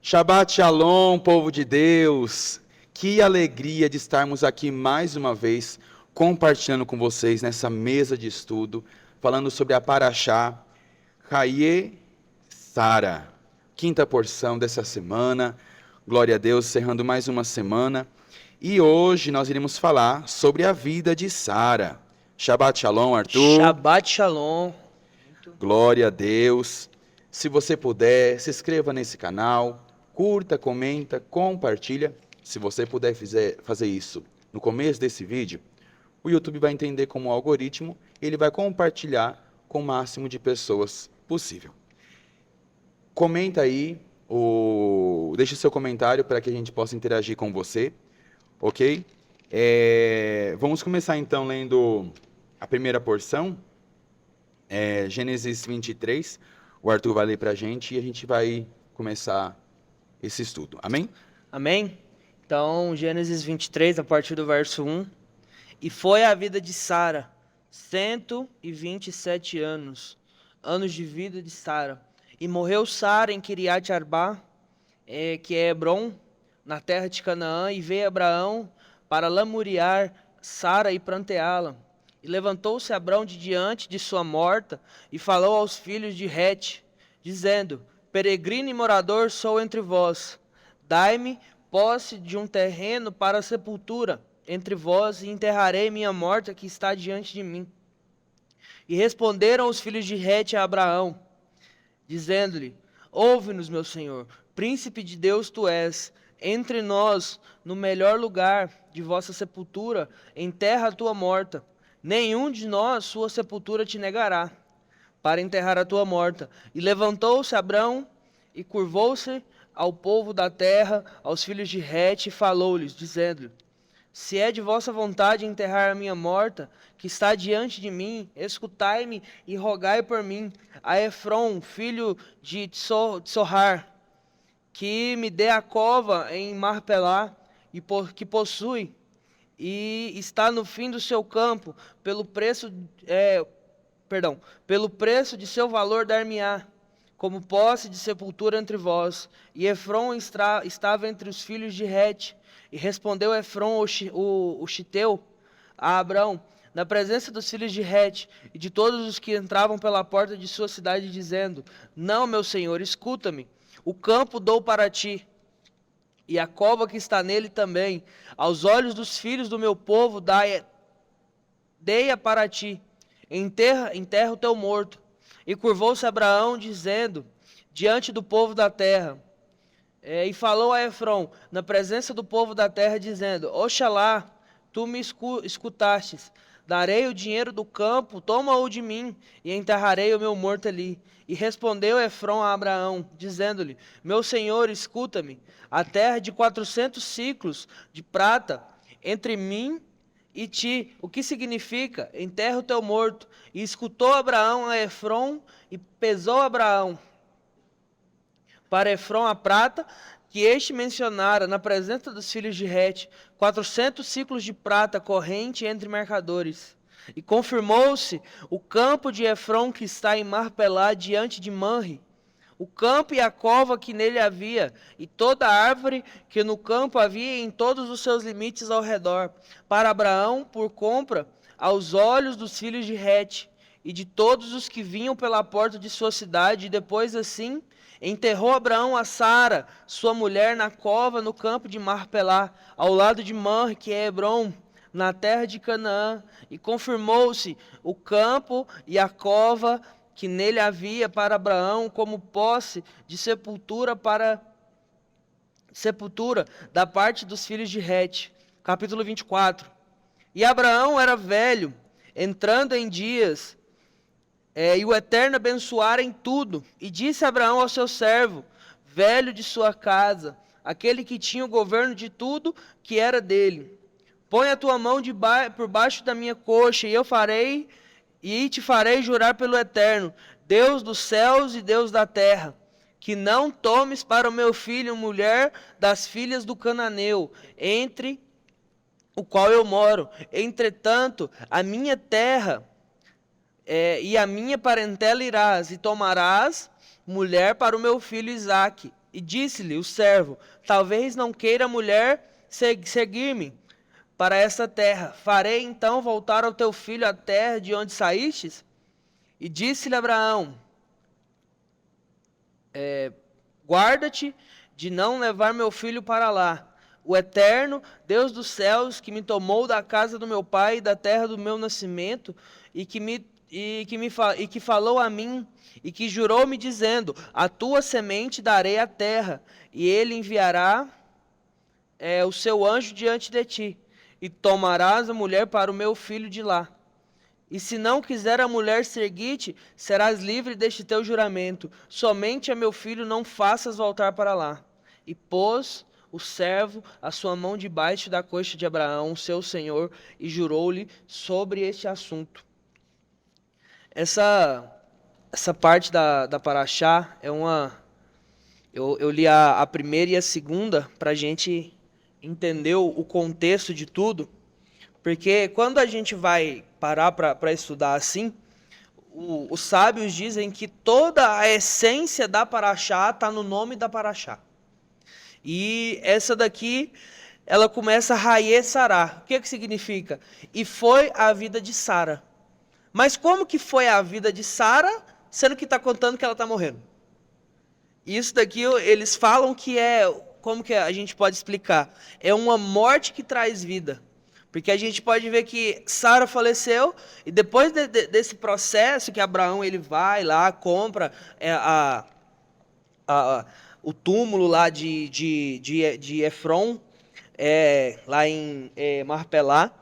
Shabbat Shalom, povo de Deus! Que alegria de estarmos aqui mais uma vez, compartilhando com vocês nessa mesa de estudo, falando sobre a Parashá Haye Sara, quinta porção dessa semana. Glória a Deus, encerrando mais uma semana. E hoje nós iremos falar sobre a vida de Sara. Shabbat Shalom, Arthur. Shabbat Shalom. Glória a Deus. Se você puder, se inscreva nesse canal, curta, comenta, compartilha. Se você puder fazer isso no começo desse vídeo, o YouTube vai entender como algoritmo e ele vai compartilhar com o máximo de pessoas possível. Comenta aí, deixe seu comentário para que a gente possa interagir com você, ok? Vamos começar então lendo a primeira porção, Gênesis 23. O Arthur vai ler para a gente e a gente vai começar esse estudo. Amém? Amém? Então, Gênesis 23, a partir do verso 1. E foi a vida de Sara, 127 anos de vida de Sara. E morreu Sara em Kiriat Arbá, que é Hebron, na terra de Canaã, e veio Abraão para lamuriar Sara e pranteá-la. E levantou-se Abrão de diante de sua morta, e falou aos filhos de Het, dizendo: Peregrino e morador sou entre vós, dai-me posse de um terreno para a sepultura entre vós, e enterrarei minha morta que está diante de mim. E responderam os filhos de Het a Abraão, dizendo-lhe: Ouve-nos, meu senhor, príncipe de Deus tu és, entre nós, no melhor lugar de vossa sepultura, enterra a tua morta. Nenhum de nós sua sepultura te negará, para enterrar a tua morta. E levantou-se Abrão e curvou-se ao povo da terra, aos filhos de Het, e falou-lhes, dizendo: Se é de vossa vontade enterrar a minha morta, que está diante de mim, escutai-me e rogai por mim a Efron, filho de Tsohar, que me dê a cova em Marpelá, que possui, e está no fim do seu campo, pelo preço de seu valor dar-me-á, como posse de sepultura entre vós. E Efron estava entre os filhos de Het, e respondeu Efron, o Chiteu, a Abrão, na presença dos filhos de Het, e de todos os que entravam pela porta de sua cidade, dizendo: Não, meu senhor, escuta-me, o campo dou para ti, e a cova que está nele também, aos olhos dos filhos do meu povo, dei-a para ti, enterra o teu morto. E curvou-se Abraão, dizendo, diante do povo da terra, e falou a Efron, na presença do povo da terra, dizendo: Oxalá, tu me escutastes, darei o dinheiro do campo, toma-o de mim, e enterrarei o meu morto ali. E respondeu Efron a Abraão, dizendo-lhe: Meu senhor, escuta-me, a terra de 400 ciclos de prata entre mim e ti. O que significa? Enterra o teu morto. E escutou Abraão a Efron, e pesou Abraão para Efron a prata, que este mencionara na presença dos filhos de Het, 400 ciclos de prata corrente entre mercadores. E confirmou-se o campo de Efron que está em Marpelá, diante de Manre, o campo e a cova que nele havia, e toda árvore que no campo havia em todos os seus limites ao redor, para Abraão por compra aos olhos dos filhos de Het, e de todos os que vinham pela porta de sua cidade. E depois assim enterrou Abraão a Sara, sua mulher, na cova no campo de Marpelá, ao lado de Manre, que é Hebron, na terra de Canaã. E confirmou-se o campo e a cova que nele havia para Abraão como posse de sepultura da parte dos filhos de Het. Capítulo 24. E Abraão era velho, entrando em dias, e o Eterno abençoara em tudo. E disse Abraão ao seu servo, velho de sua casa, aquele que tinha o governo de tudo que era dele: Põe a tua mão por baixo da minha coxa, e te farei jurar pelo Eterno, Deus dos céus e Deus da terra, que não tomes para o meu filho mulher das filhas do cananeu, entre o qual eu moro. Entretanto, a minha terra e a minha parentela irás, e tomarás mulher para o meu filho Isaque. E disse-lhe o servo: talvez não queira a mulher seguir-me para esta terra. Farei então voltar ao teu filho a terra de onde saístes? E disse-lhe Abraão: guarda-te de não levar meu filho para lá. O eterno Deus dos céus, que me tomou da casa do meu pai e da terra do meu nascimento, e que falou a mim, e que jurou me dizendo: a tua semente darei a terra, e ele enviará o seu anjo diante de ti, e tomarás a mulher para o meu filho de lá. E se não quiser a mulher seguir-te, serás livre deste teu juramento. Somente a meu filho não faças voltar para lá. E pôs o servo a sua mão debaixo da coxa de Abraão, seu senhor, e jurou-lhe sobre este assunto. Essa parte da Paraxá é uma... Eu li a primeira e a segunda para a gente entender o contexto de tudo, porque quando a gente vai parar para estudar assim, os sábios dizem que toda a essência da Paraxá está no nome da Paraxá. E essa daqui, ela começa Hayê Sará. O que significa? E foi a vida de Sara. Mas como que foi a vida de Sara, sendo que está contando que ela está morrendo? Isso daqui, eles falam que como que a gente pode explicar? É uma morte que traz vida. Porque a gente pode ver que Sara faleceu, e depois desse processo que Abraão ele vai lá, compra o túmulo lá de Efron, lá em Marpelá,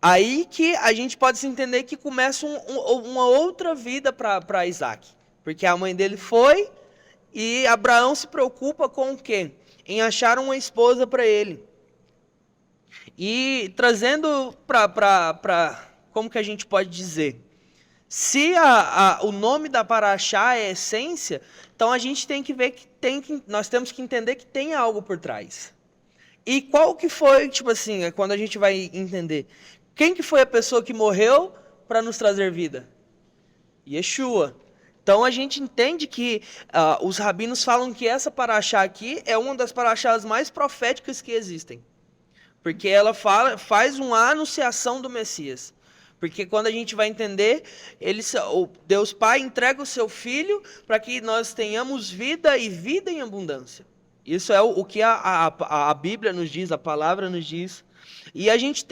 aí que a gente pode se entender que começa uma outra vida para Isaac. Porque a mãe dele foi, e Abraão se preocupa com o quê? Em achar uma esposa para ele. E trazendo para como que a gente pode dizer? Se o nome da Paraxá é essência, então a gente tem que ver nós temos que entender que tem algo por trás. E qual que foi, tipo assim, quando a gente vai entender? Quem que foi a pessoa que morreu para nos trazer vida? Yeshua. Então a gente entende que os rabinos falam que essa Paraxá aqui é uma das Paraxás mais proféticas que existem. Porque ela faz uma anunciação do Messias. Porque quando a gente vai entender, o Deus Pai entrega o seu Filho para que nós tenhamos vida e vida em abundância. Isso é o que a Bíblia nos diz, a palavra nos diz. E a gente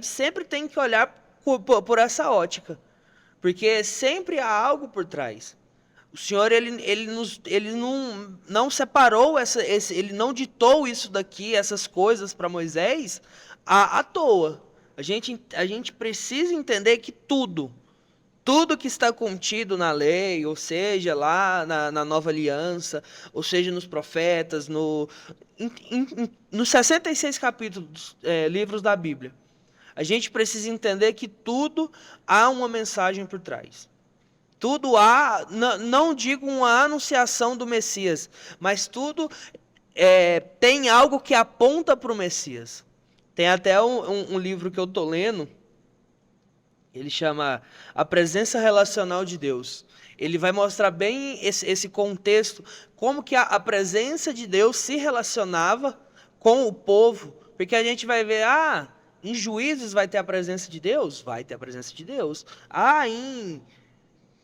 sempre tem que olhar por essa ótica. Porque sempre há algo por trás. O Senhor ele não separou, ele não ditou isso daqui, essas coisas para Moisés à toa. A gente precisa entender que tudo que está contido na lei, ou seja, lá na Nova Aliança, ou seja, nos profetas, nos 66 capítulos, livros da Bíblia, a gente precisa entender que tudo há uma mensagem por trás. Tudo há, não digo uma anunciação do Messias, mas tudo tem algo que aponta para o Messias. Tem até um livro que eu estou lendo, ele chama A Presença Relacional de Deus. Ele vai mostrar bem esse contexto, como que a presença de Deus se relacionava com o povo. Porque a gente vai ver, em Juízes vai ter a presença de Deus? Vai ter a presença de Deus.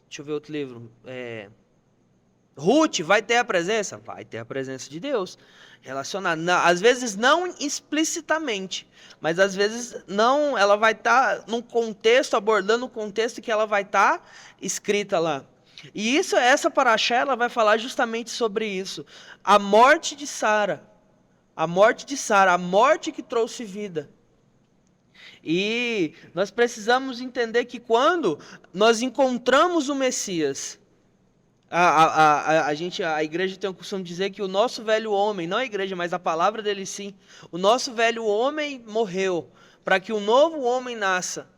Deixa eu ver outro livro. Ruth vai ter a presença? Vai ter a presença de Deus. Relacionada. Às vezes não explicitamente, mas às vezes não, ela vai estar num contexto, abordando um contexto que ela vai estar escrita lá. E essa Paraxá, ela vai falar justamente sobre isso. A morte de Sara. A morte que trouxe vida. E nós precisamos entender que quando nós encontramos o Messias, a igreja tem o costume de dizer que o nosso velho homem, não a igreja, mas a palavra dele sim, o nosso velho homem morreu para que um novo homem nasça.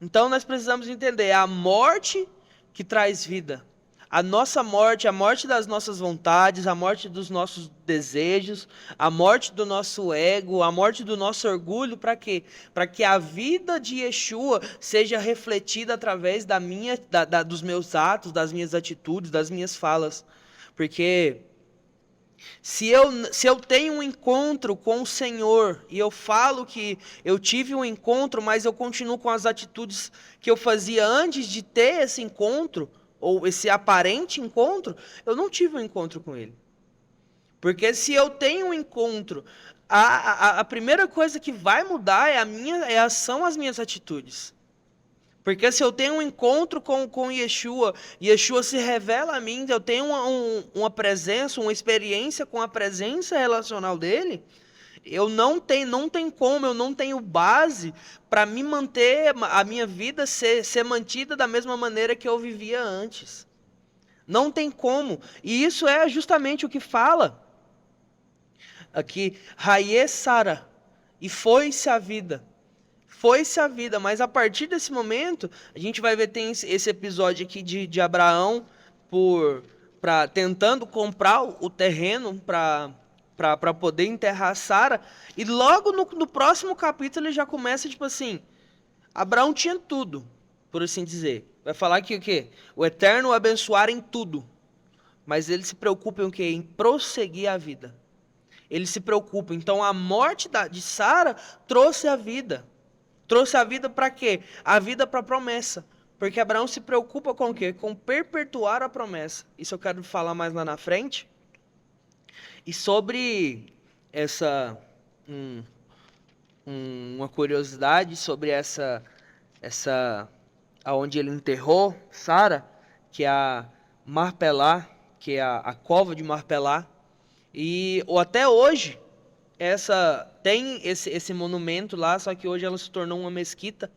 Então nós precisamos entender a morte que traz vida. A nossa morte, a morte das nossas vontades, a morte dos nossos desejos, a morte do nosso ego, a morte do nosso orgulho, para quê? Para que a vida de Yeshua seja refletida através dos meus atos, das minhas atitudes, das minhas falas. Porque Se eu tenho um encontro com o Senhor e eu falo que eu tive um encontro, mas eu continuo com as atitudes que eu fazia antes de ter esse encontro, ou esse aparente encontro, eu não tive um encontro com Ele. Porque se eu tenho um encontro, a primeira coisa que vai mudar são as minhas atitudes. Porque se eu tenho um encontro com Yeshua, Yeshua se revela a mim, eu tenho uma presença, uma experiência com a presença relacional dele, eu não tenho base para me manter, a minha vida ser mantida da mesma maneira que eu vivia antes. Não tem como. E isso é justamente o que fala aqui, Haye Sara, e foi-se a vida. Foi-se a vida, mas a partir desse momento, a gente vai ver, tem esse episódio aqui de Abraão tentando comprar o terreno para poder enterrar Sara, e logo no próximo capítulo ele já começa tipo assim, Abraão tinha tudo, por assim dizer. Vai falar que o quê? O Eterno o abençoara em tudo, mas ele se preocupa em o quê? Em prosseguir a vida. Ele se preocupa. Então a morte de Sara trouxe a vida. Trouxe a vida para quê? A vida para a promessa. Porque Abraão se preocupa com o quê? Com perpetuar a promessa. Isso eu quero falar mais lá na frente. E sobre uma curiosidade sobre aonde ele enterrou Sara, que é a Marpelá, que é a cova de Marpelá. E até hoje tem esse monumento lá, só que hoje ela se tornou uma mesquita,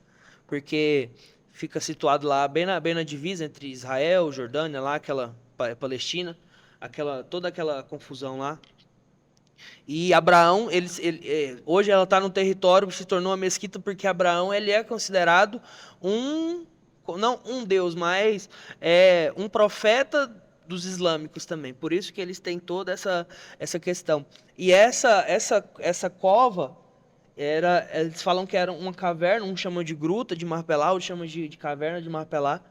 porque fica situado lá bem na divisa entre Israel, Jordânia, lá aquela Palestina, toda aquela confusão lá. E Abraão, hoje ela está no território, se tornou uma mesquita porque Abraão ele é considerado não um deus, mas um profeta dos islâmicos também. Por isso que eles têm toda essa questão. E essa cova, eles falam que era uma caverna, um chama de gruta de Marpelá, outro chama de caverna de Marpelá.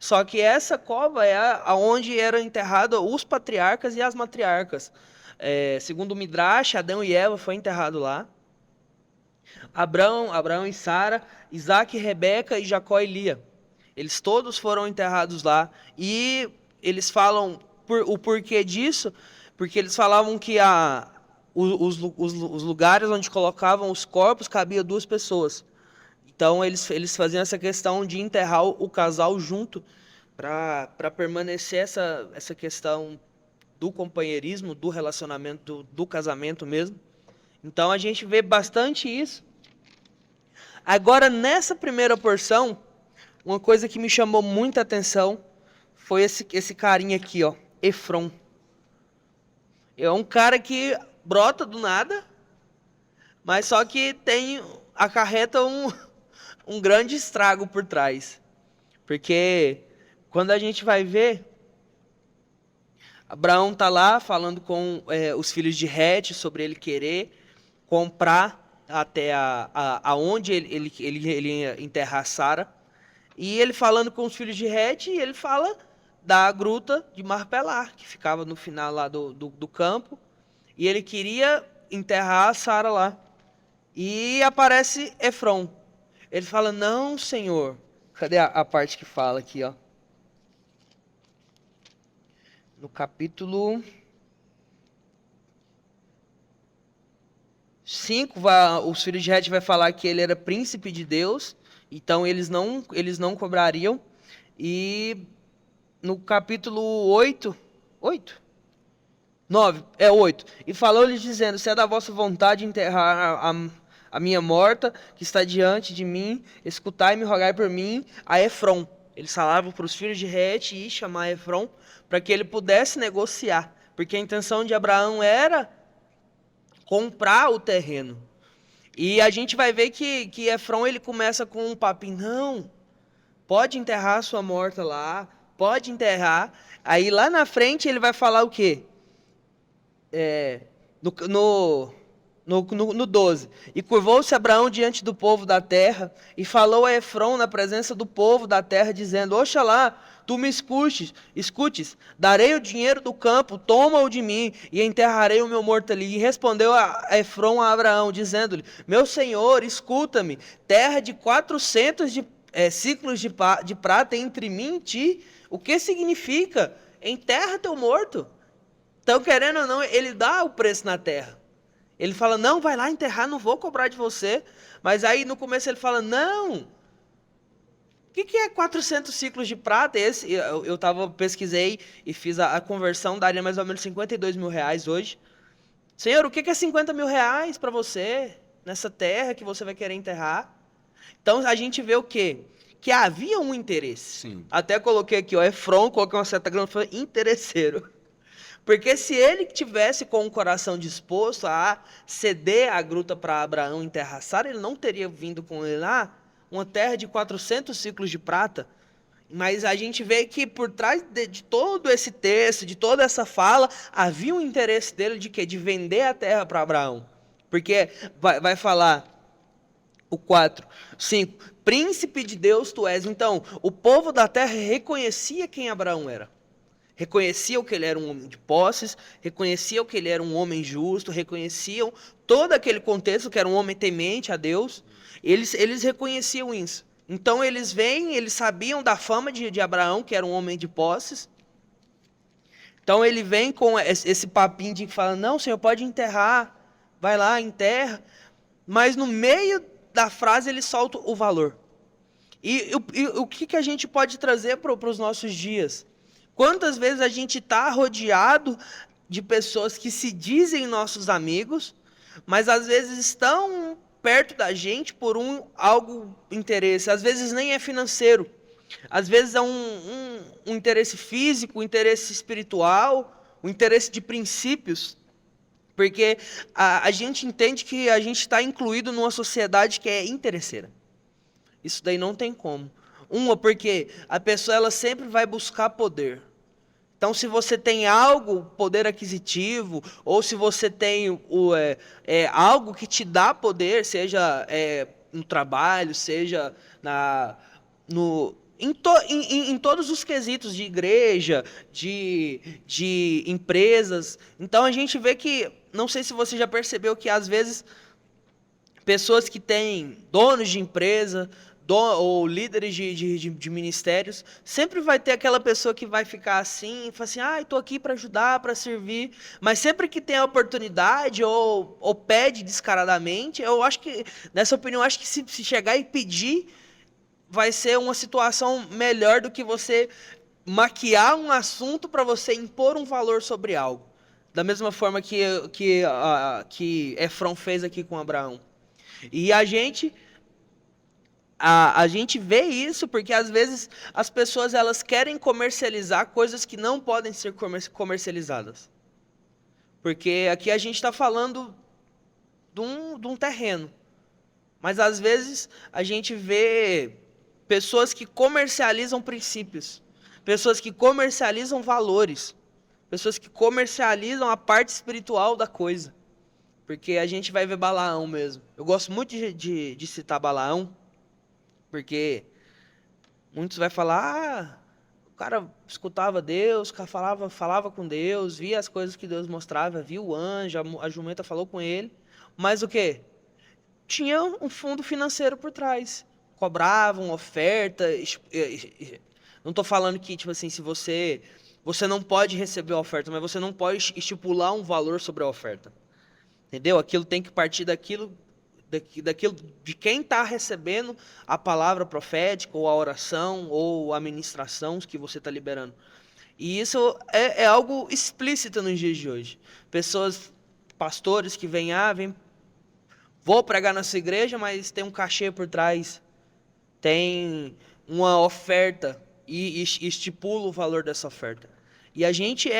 Só que essa cova é onde eram enterrados os patriarcas e as matriarcas. Segundo o Midrash, Adão e Eva foi enterrado lá. Abraão e Sara, Isaac, Rebeca e Jacó e Lia. Eles todos foram enterrados lá. E eles falam o porquê disso, porque eles falavam que os lugares onde colocavam os corpos cabia 2 pessoas. Então eles faziam essa questão de enterrar o casal junto para permanecer essa questão do companheirismo, do relacionamento, do casamento mesmo. Então a gente vê bastante isso. Agora, nessa primeira porção, uma coisa que me chamou muita atenção foi esse carinha aqui, ó, Efron. É um cara que brota do nada, mas só que acarreta um grande estrago por trás. Porque quando a gente vai ver, Abraão está lá falando com os filhos de Het sobre ele querer comprar até aonde ele ia enterrar Sara. E ele falando com os filhos de Het, e ele fala da gruta de Marpelá, que ficava no final lá do campo. E ele queria enterrar Sara lá. E aparece Efron. Ele fala, não, Senhor. Cadê a parte que fala aqui, ó? No capítulo 5, os filhos de Het vai falar que ele era príncipe de Deus, então eles não cobrariam. E no capítulo 8, 9, 8, e falou-lhes dizendo, se é da vossa vontade enterrar a minha morta, que está diante de mim, escutai e me rogai por mim a Efron. Eles falavam para os filhos de Het ir chamar Efron, para que ele pudesse negociar, porque a intenção de Abraão era comprar o terreno. E a gente vai ver que Efron ele começa com um papinho, não, pode enterrar a sua morta lá, pode enterrar. Aí lá na frente ele vai falar o quê? No no 12. E curvou-se Abraão diante do povo da terra, e falou a Efrom na presença do povo da terra, dizendo: Oxalá, tu me escutes, darei o dinheiro do campo, toma-o de mim, e enterrarei o meu morto ali. E respondeu a Efrom a Abraão, dizendo-lhe: Meu senhor, escuta-me, terra de 400 ciclos de prata entre mim e ti. O que significa? Enterra teu morto. Então, querendo ou não, ele dá o preço na terra. Ele fala: não, vai lá enterrar, não vou cobrar de você. Mas aí no começo ele fala: não. O que é 400 ciclos de prata? Pesquisei e fiz a conversão, daria mais ou menos 52 mil reais hoje. Senhor, o que é 50 mil reais para você, nessa terra que você vai querer enterrar? Então a gente vê o quê? Que havia um interesse. Sim. Até coloquei aqui, Efrom, coloquei uma seta grande, foi interesseiro. Porque se ele tivesse com o coração disposto a ceder a gruta para Abraão enterrar Sara, ele não teria vindo com ele lá uma terra de 400 ciclos de prata. Mas a gente vê que por trás de todo esse texto, de toda essa fala, havia um interesse dele de quê? De vender a terra para Abraão. Porque vai falar o 4, 5, príncipe de Deus tu és. Então, o povo da terra reconhecia quem Abraão era. Reconheciam que ele era um homem de posses, reconheciam que ele era um homem justo, reconheciam todo aquele contexto, que era um homem temente a Deus. Eles reconheciam isso. Então eles sabiam da fama de Abraão, que era um homem de posses. Então ele vem com esse papinho de falar: não, senhor, pode enterrar, vai lá, enterra. Mas no meio da frase ele solta o valor. E o que a gente pode trazer para os nossos dias? Quantas vezes a gente está rodeado de pessoas que se dizem nossos amigos, mas às vezes estão perto da gente por algo interesse. Às vezes nem é financeiro. Às vezes é um interesse físico, um interesse espiritual, um interesse de princípios. Porque a gente entende que a gente está incluído numa sociedade que é interesseira. Isso daí não tem como. Porque a pessoa ela sempre vai buscar poder. Então, se você tem algo, poder aquisitivo, ou se você tem algo que te dá poder, seja no trabalho, seja em todos os quesitos de igreja, de empresas. Então, a gente vê que, não sei se você já percebeu que, às vezes, pessoas que têm donos de empresa, ou líderes de ministérios, sempre vai ter aquela pessoa que vai ficar assim, e fala assim: estou aqui para ajudar, para servir, mas sempre que tem a oportunidade, ou pede descaradamente, eu acho que, nessa opinião, acho que se chegar e pedir, vai ser uma situação melhor do que você maquiar um assunto para você impor um valor sobre algo. Da mesma forma que Efrom fez aqui com Abraão. E a gente vê isso porque às vezes as pessoas elas querem comercializar coisas que não podem ser comercializadas. Porque aqui a gente está falando de um terreno. Mas às vezes a gente vê pessoas que comercializam princípios, pessoas que comercializam valores, pessoas que comercializam a parte espiritual da coisa. Porque a gente vai ver Balaão mesmo. Eu gosto muito de citar Balaão, porque muitos vai falar: o cara escutava Deus, o cara falava com Deus, via as coisas que Deus mostrava, via o anjo, a jumenta falou com ele, mas o quê? Tinha um fundo financeiro por trás, cobravam oferta. Não estou falando que, tipo assim, se você não pode receber a oferta, mas você não pode estipular um valor sobre a oferta, entendeu? Aquilo tem que partir daquilo de quem está recebendo a palavra profética, ou a oração, ou a ministração que você está liberando. E isso é algo explícito nos dias de hoje. Pessoas, pastores que vêm, vou pregar na sua igreja, mas tem um cachê por trás, tem uma oferta, e estipula o valor dessa oferta. E a gente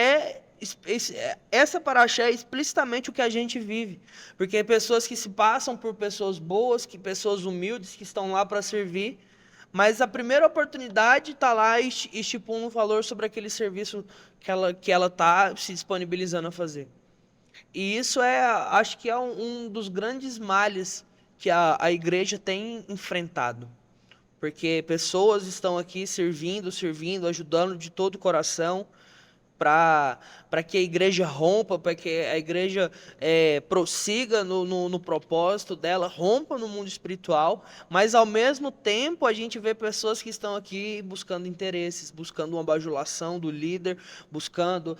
essa paraxá é explicitamente o que a gente vive, porque pessoas que se passam por pessoas boas, pessoas humildes, que estão lá para servir, mas a primeira oportunidade está lá e estipula um valor sobre aquele serviço que ela está se disponibilizando a fazer. E isso acho que é um dos grandes males que a igreja tem enfrentado. Porque pessoas estão aqui servindo, ajudando de todo o coração para que a igreja rompa, para que a igreja prossiga no propósito dela, rompa no mundo espiritual, mas ao mesmo tempo a gente vê pessoas que estão aqui buscando interesses, buscando uma bajulação do líder, buscando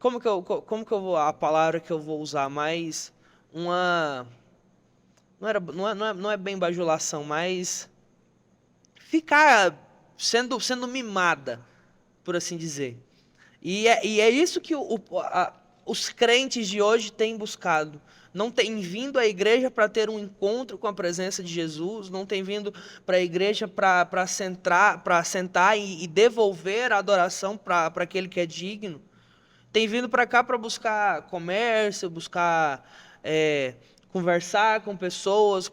como que eu vou, a palavra que eu vou usar mais, uma, não é bem bajulação, mas ficar sendo mimada, por assim dizer. E é isso que os crentes de hoje têm buscado. Não têm vindo à igreja para ter um encontro com a presença de Jesus, não têm vindo para a igreja para sentar e devolver a adoração para aquele que é digno. Tem vindo para cá para buscar comércio, buscar conversar com pessoas,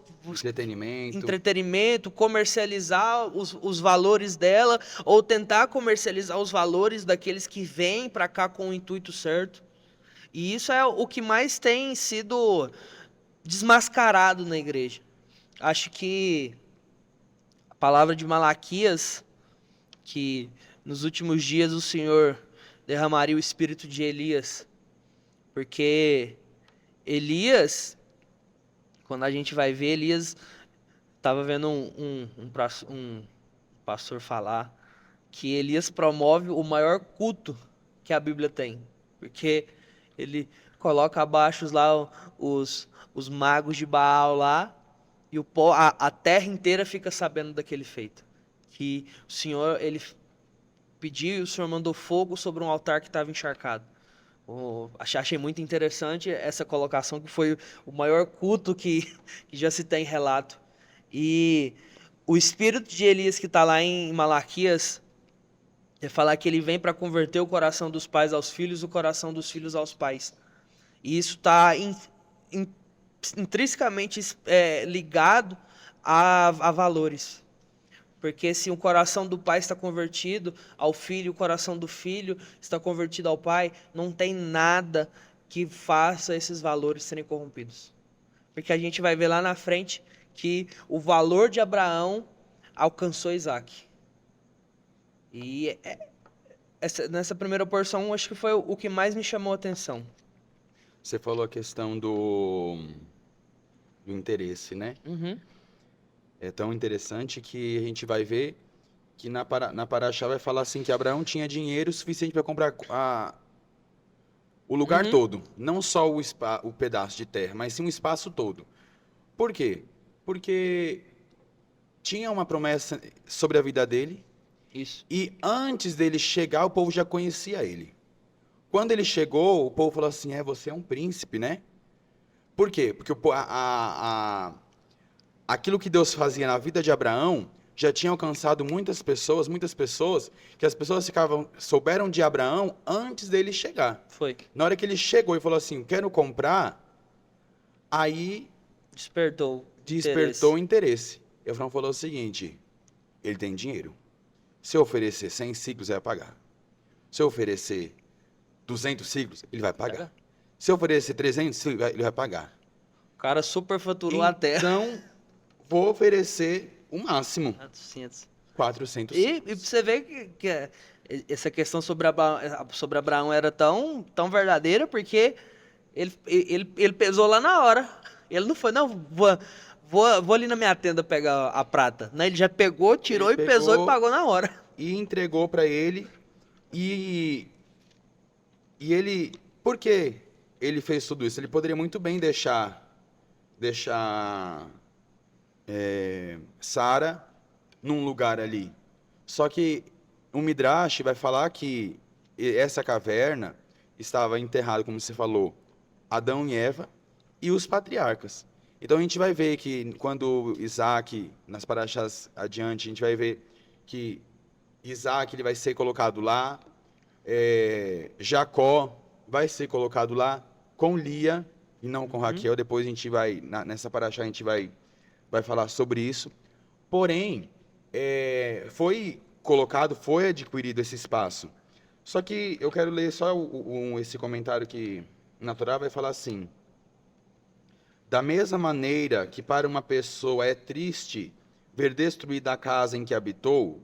entretenimento, comercializar os valores dela, ou tentar comercializar os valores daqueles que vêm para cá com o intuito certo. E isso é o que mais tem sido desmascarado na igreja. Acho que a palavra de Malaquias, que nos últimos dias o Senhor derramaria o espírito de Elias, porque Elias, quando a gente vai ver, Elias estava vendo um pastor falar que Elias promove o maior culto que a Bíblia tem, porque ele coloca abaixo lá os magos de Baal lá, e a terra inteira fica sabendo daquele feito, que o Senhor, ele pediu e o Senhor mandou fogo sobre um altar que estava encharcado. Achei muito interessante essa colocação, que foi o maior culto que já se tem relato. E o espírito de Elias que está lá em Malaquias é falar que ele vem para converter o coração dos pais aos filhos, o coração dos filhos aos pais. E isso está intrinsecamente ligado a valores. Porque se o coração do pai está convertido ao filho, o coração do filho está convertido ao pai, não tem nada que faça esses valores serem corrompidos. Porque a gente vai ver lá na frente que o valor de Abraão alcançou Isaac. E nessa primeira porção, acho que foi o que mais me chamou a atenção. Você falou a questão do interesse, né? Uhum. É tão interessante que a gente vai ver que na Paraxá vai falar assim que Abraão tinha dinheiro suficiente para comprar o lugar todo. Não só o pedaço de terra, mas sim o espaço todo. Por quê? Porque tinha uma promessa sobre a vida dele. Isso. E antes dele chegar, o povo já conhecia ele. Quando ele chegou, o povo falou assim, você é um príncipe, né? Por quê? Porque aquilo que Deus fazia na vida de Abraão já tinha alcançado muitas pessoas, que as pessoas souberam de Abraão antes dele chegar. Foi. Na hora que ele chegou e falou assim, quero comprar, aí despertou o interesse. E Abraão falou o seguinte, ele tem dinheiro. Se eu oferecer 100 ciclos, ele vai pagar. Se eu oferecer 200 ciclos, ele vai pagar. Se eu oferecer 300 ciclos, ele vai pagar. O cara superfaturou a terra. Então, vou oferecer o máximo. 400 E você vê que essa questão sobre Abraão era tão verdadeira, porque ele pesou lá na hora. Ele não foi, não, vou ali na minha tenda pegar a prata. Não, ele já pegou, tirou e pesou e pagou na hora. E entregou para ele. E ele... Por que ele fez tudo isso? Ele poderia muito bem deixar Sara num lugar ali. Só que o Midrash vai falar que essa caverna estava enterrada, como você falou, Adão e Eva e os patriarcas. Então a gente vai ver que quando Isaac, nas paraxás adiante, a gente vai ver que Isaac ele vai ser colocado lá, Jacó vai ser colocado lá com Lia e não com Raquel. Depois a gente vai, nessa paraxá a gente vai falar sobre isso. Porém, foi adquirido esse espaço. Só que eu quero ler só esse comentário que na Torá vai falar assim: da mesma maneira que para uma pessoa é triste ver destruída a casa em que habitou,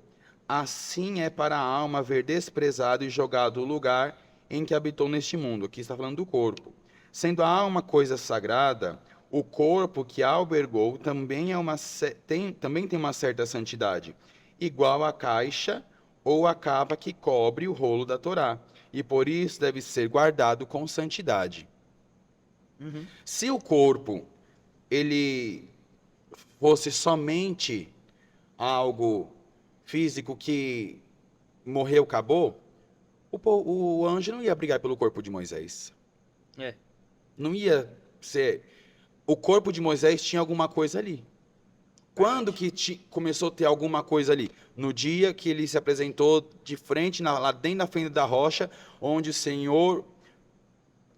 assim é para a alma ver desprezado e jogado o lugar em que habitou neste mundo. Aqui está falando do corpo. Sendo a alma coisa sagrada, o corpo que a albergou também, também tem uma certa santidade, igual à caixa ou a capa que cobre o rolo da Torá, e por isso deve ser guardado com santidade. Uhum. Se o corpo ele fosse somente algo físico que morreu, acabou, o anjo não ia brigar pelo corpo de Moisés. É. Não ia ser. O corpo de Moisés tinha alguma coisa ali. Quando que começou a ter alguma coisa ali? No dia que ele se apresentou de frente, lá dentro da fenda da rocha, onde o Senhor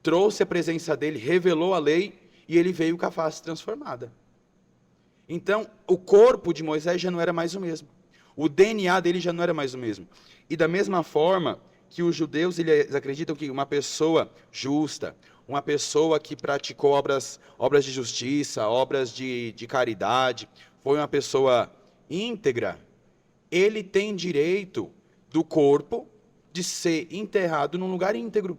trouxe a presença dele, revelou a lei, e ele veio com a face transformada. Então, o corpo de Moisés já não era mais o mesmo. O DNA dele já não era mais o mesmo. E da mesma forma que os judeus eles acreditam que uma pessoa justa, uma pessoa que praticou obras de justiça, obras de caridade, foi uma pessoa íntegra, ele tem direito do corpo de ser enterrado num lugar íntegro,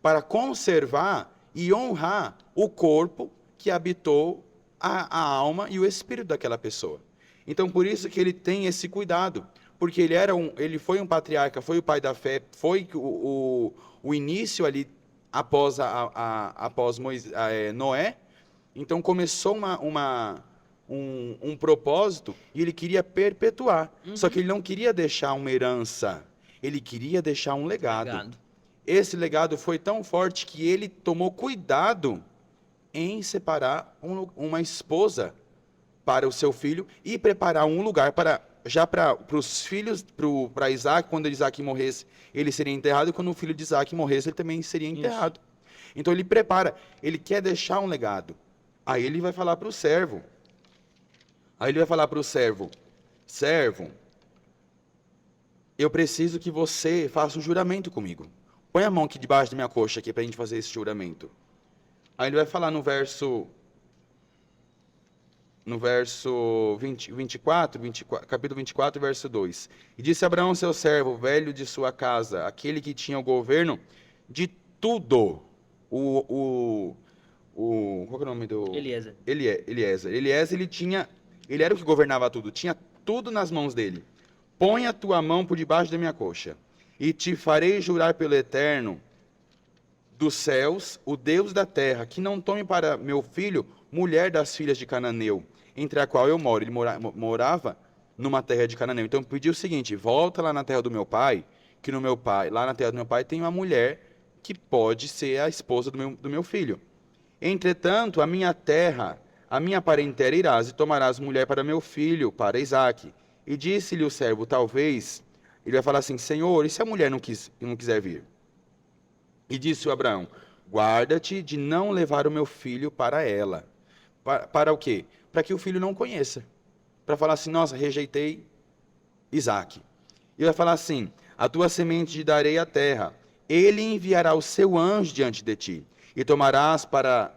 para conservar e honrar o corpo que habitou a alma e o espírito daquela pessoa. Então, por isso que ele tem esse cuidado, porque ele foi um patriarca, foi o pai da fé, foi o início ali após Noé. Então, começou um propósito e ele queria perpetuar. Só que ele não queria deixar uma herança, ele queria deixar um legado. Esse legado foi tão forte que ele tomou cuidado em separar uma esposa para o seu filho e preparar um lugar para os filhos, para Isaac, quando Isaac morresse, ele seria enterrado, e quando o filho de Isaac morresse, ele também seria enterrado. Isso. Então ele prepara, ele quer deixar um legado. Aí ele vai falar para o servo. Servo, eu preciso que você faça um juramento comigo. Põe a mão aqui debaixo da minha coxa aqui para a gente fazer esse juramento. Aí ele vai falar no verso 24, capítulo 24, verso 2. E disse Abraão, seu servo, velho de sua casa, aquele que tinha o governo de tudo. Qual que é o nome do... Eliezer. Eliezer, ele era o que governava tudo, tinha tudo nas mãos dele. Põe a tua mão por debaixo da minha coxa, e te farei jurar pelo Eterno dos céus, o Deus da terra, que não tome para meu filho mulher das filhas de Cananeu, entre a qual eu moro. Ele morava numa terra de Cananeu. Então pediu o seguinte: volta lá na terra do meu pai, que lá na terra do meu pai tem uma mulher que pode ser a esposa do meu filho. Entretanto, a minha terra, a minha parentela irás, e tomarás mulher para meu filho, para Isaque. E disse-lhe o servo, talvez, ele vai falar assim: Senhor, e se a mulher não quiser vir? E disse o Abraão: guarda-te de não levar o meu filho para ela. Para o quê? Para que o filho não conheça. Para falar assim: nossa, rejeitei Isaque. E vai falar assim: a tua semente te darei a terra. Ele enviará o seu anjo diante de ti. E tomarás para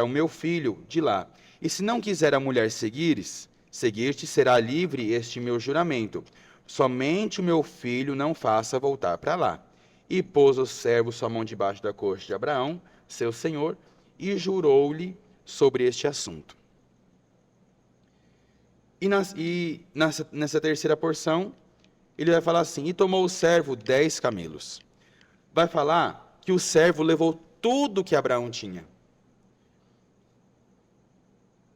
o meu filho de lá. E se não quiser a mulher seguir-te, será livre este meu juramento. Somente o meu filho não faça voltar para lá. E pôs o servo sua mão debaixo da coxa de Abraão, seu senhor, e jurou-lhe sobre este assunto. E nessa terceira porção, ele vai falar assim: e tomou o servo 10 camelos. Vai falar que o servo levou tudo que Abraão tinha.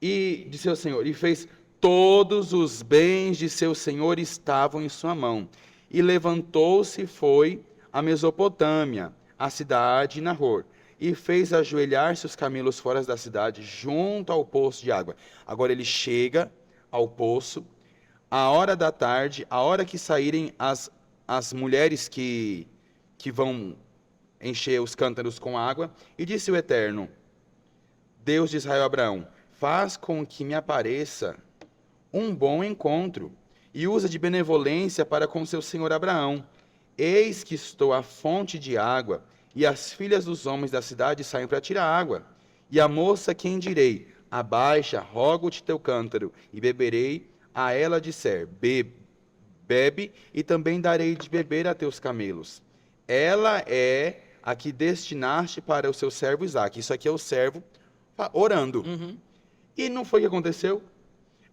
E de seu senhor, e fez todos os bens de seu senhor estavam em sua mão. E levantou-se e foi a Mesopotâmia, a cidade de Nahor, e fez ajoelhar-se os camelos fora da cidade, junto ao poço de água. Agora ele chega ao poço, a hora da tarde, a hora que saírem as mulheres que vão encher os cântaros com água, e disse o Eterno, Deus de Israel a Abraão: faz com que me apareça um bom encontro, e usa de benevolência para com seu senhor Abraão. eis que estou à fonte de água, e as filhas dos homens da cidade saem para tirar água. E a moça, quem direi, abaixa, rogo-te teu cântaro, e beberei. A ela disser, bebe, e também darei de beber a teus camelos. Ela é a que destinaste para o seu servo Isaque. Isso aqui é o servo orando. E não foi o que aconteceu?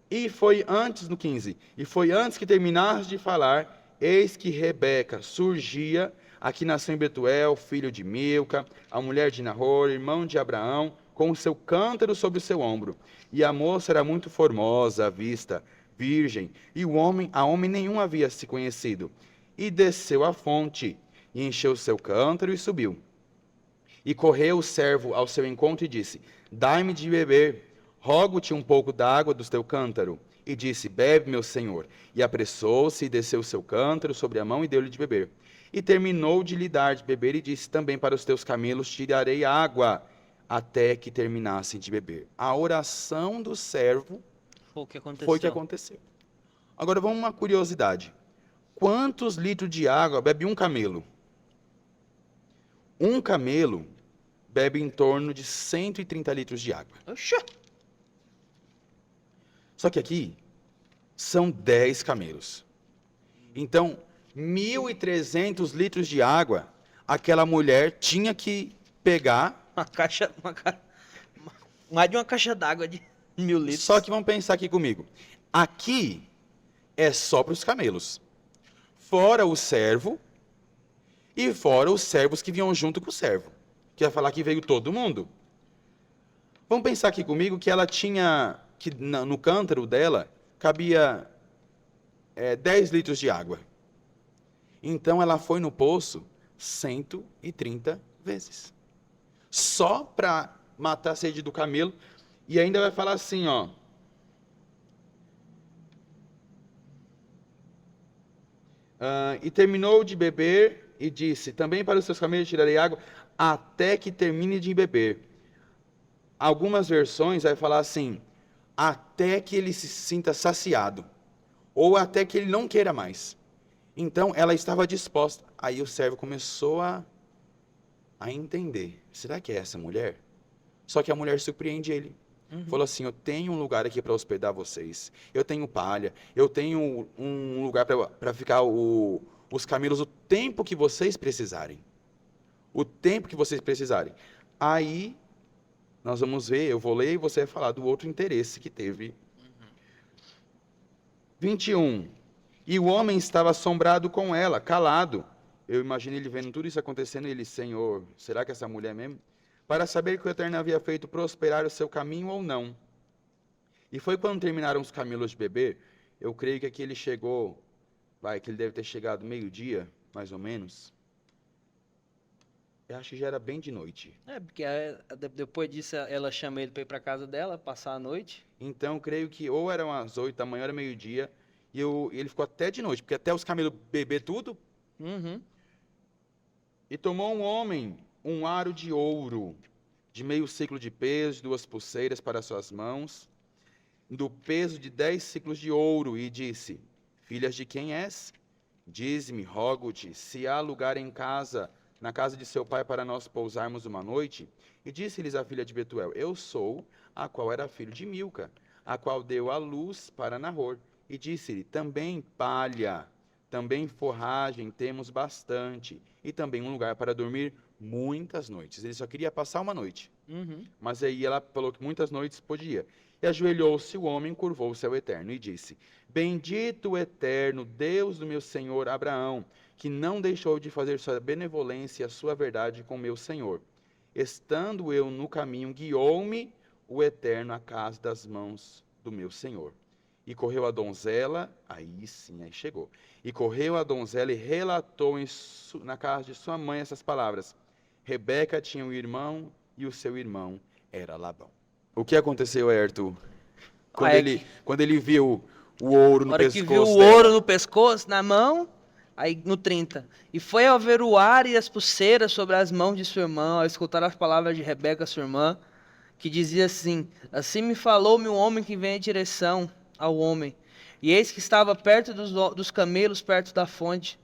E foi antes, no 15, e foi antes que terminaste de falar, eis que Rebeca surgia, a que nasceu em Betuel, filho de Milca, a mulher de Nahor, irmão de Abraão, com o seu cântaro sobre o seu ombro. E a moça era muito formosa à vista, virgem, e a homem nenhum havia se conhecido. E desceu à fonte, e encheu o seu cântaro e subiu. E correu o servo ao seu encontro e disse, dai-me de beber. Rogo-te um pouco d'água do teu cântaro. E disse, bebe, meu senhor. E apressou-se e desceu o seu cântaro sobre a mão e deu-lhe de beber. E terminou de lhe dar de beber e disse, também para os teus camelos tirarei água, até que terminassem de beber. A oração do servo Foi o que aconteceu. foi o que aconteceu. Agora vamos uma curiosidade. Quantos litros de água bebe um camelo? Um camelo bebe em torno de 130 litros de água. Oxa! Só que aqui são 10 camelos. Então, 1.300 litros de água, aquela mulher tinha que pegar. Mais de uma caixa d'água de 1.000 litros. Só que vamos pensar aqui comigo. Aqui é só para os camelos. Fora o servo e fora os servos que vinham junto com o servo. Que ia falar que veio todo mundo. Vamos pensar aqui comigo que ela tinha, que no cântaro dela, cabia 10 litros de água. Então ela foi no poço 130 vezes. Só para matar a sede do camelo. E ainda vai falar assim, ó. E terminou de beber e disse, também para os seus camelos tirarei água, até que termine de beber. Algumas versões vai falar assim, até que ele se sinta saciado, ou até que ele não queira mais. Então ela estava disposta. Aí o servo começou a entender, será que é essa mulher? Só que a mulher surpreende ele. Falou assim, eu tenho um lugar aqui para hospedar vocês, eu tenho palha, eu tenho um lugar para ficar os camelos o tempo que vocês precisarem. O tempo que vocês precisarem. Aí, nós vamos ver, eu vou ler e você vai falar do outro interesse que teve. 21. E o homem estava assombrado com ela, calado. Eu imagino ele vendo tudo isso acontecendo e ele, Senhor, será que essa mulher mesmo? Para saber que o Eterno havia feito prosperar o seu caminho ou não. E foi quando terminaram os camelos de beber, eu creio que aqui ele chegou, que ele deve ter chegado meio-dia, mais ou menos. Eu acho que já era bem de noite. Porque depois disso ela chama ele para ir para casa dela, passar a noite. Então, creio que ou eram as 8 da manhã, era meio-dia, e ele ficou até de noite, porque até os camelos beber tudo. E tomou um homem um aro de ouro, de meio ciclo de peso, 2 pulseiras para suas mãos, do peso de 10 ciclos de ouro, e disse, filhas de quem és? Dize-me, rogo-te, se há lugar em casa, na casa de seu pai, para nós pousarmos uma noite? E disse-lhes a filha de Betuel, eu sou a qual era filho de Milca, a qual deu a luz para Nahor. E disse-lhe, também palha, também forragem temos bastante, e também um lugar para dormir muitas noites. Ele só queria passar uma noite. Mas aí ela falou que muitas noites podia. E ajoelhou-se o homem, curvou-se ao Eterno e disse, bendito o Eterno, Deus do meu senhor Abraão, que não deixou de fazer sua benevolência e a sua verdade com meu senhor. Estando eu no caminho, guiou-me o Eterno à casa das mãos do meu senhor. E correu a donzela, aí chegou. E correu a donzela e relatou na casa de sua mãe essas palavras. Rebeca tinha um irmão e o seu irmão era Labão. O que aconteceu, Arthur? Quando ele viu o ouro no pescoço dela. Na hora que viu o ouro no pescoço, na mão, aí no 30. E foi ao ver o ar e as pulseiras sobre as mãos de sua irmã, ao escutar as palavras de Rebeca, sua irmã, que dizia assim, assim me falou-me um homem que vem em direção ao homem. E eis que estava perto dos camelos, perto da fonte.